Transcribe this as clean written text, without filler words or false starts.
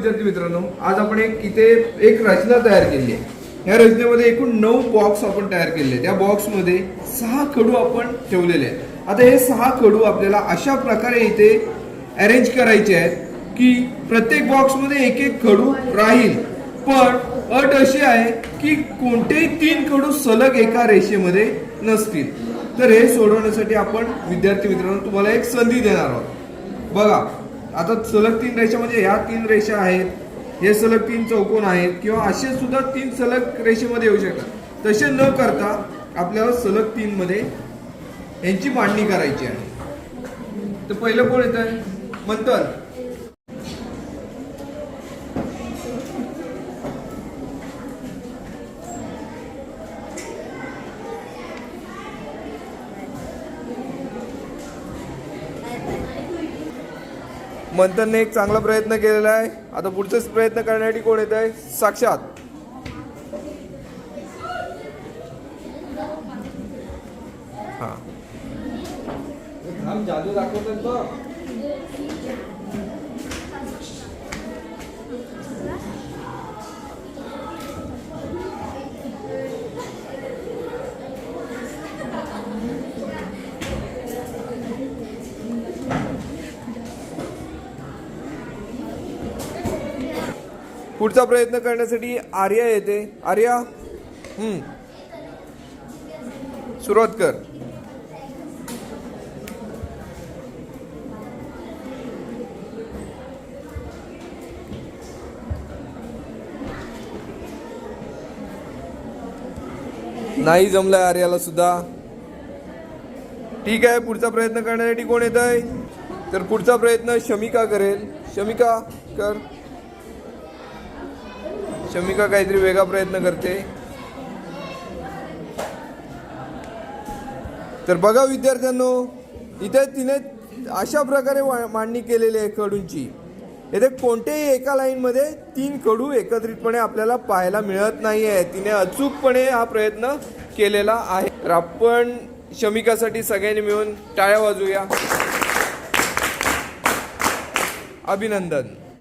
विद्यार्थी मित्रांनो, आज आपण इथे एक रचना तयार केली आहे। या रचनेमध्ये एकूण 9 बॉक्स आपण तयार केले आहेत। त्या बॉक्समध्ये 6 खडू आपण ठेवलेले आहेत। आता हे 6 खडू आपल्याला अशा प्रकारे इथे अरेंज करायचे आहेत की प्रत्येक बॉक्समध्ये एक एक खडू राहील, पण अट अशी आहे की कोणतेही 3 खडू सलग एका रेषेमध्ये नसतील। तर हे सोडवण्यासाठी आपण विद्यार्थी मित्रांनो तुम्हाला एक संधी देणार आहोत। बघा, आता सलग 3 रेषा म्हणजे ह्या 3 रेषा आहेत, हे सलग 3 चौकोन आहेत किंवा असे सुद्धा 3 सलग रेषेमध्ये येऊ शकतात। तसे न करता आपल्याला सलग 3 मध्ये यांची मांडणी करायची आहे। तर पहिलं कोण येत आहे? मंथन। मंथनने एक चांगला प्रयत्न केलेला आहे। आता पुढचाच प्रयत्न करण्यासाठी कोण येत आहे? साक्षात। हा, जादू दाखवतात तो। पुढचा प्रयत्न करण्यासाठी आर्या येते। आर्या, सुरुवात कर। नाही जमलाय आर्याला सुद्धा। ठीक आहे, पुढचा प्रयत्न करण्यासाठी कोण येत आहे? तर पुढचा प्रयत्न शमिका करेल। शमिका कर। शमिका काहीतरी वेगळा प्रयत्न करते। तर बघा विद्यार्थ्यांनो, इथे तिने अशा प्रकारे मांडणी केलेली आहे खडूंची। इथे कोणत्याही एका लाईन मध्ये 3 खडू एकत्रितपणे आपल्याला पाहायला मिळत नाहीये। तिने अचूकपणे हा प्रयत्न केलेला आहे। तर आपण शमिकासाठी सगळ्यांनी मिळून टाळ्या वाजवूया। अभिनंदन।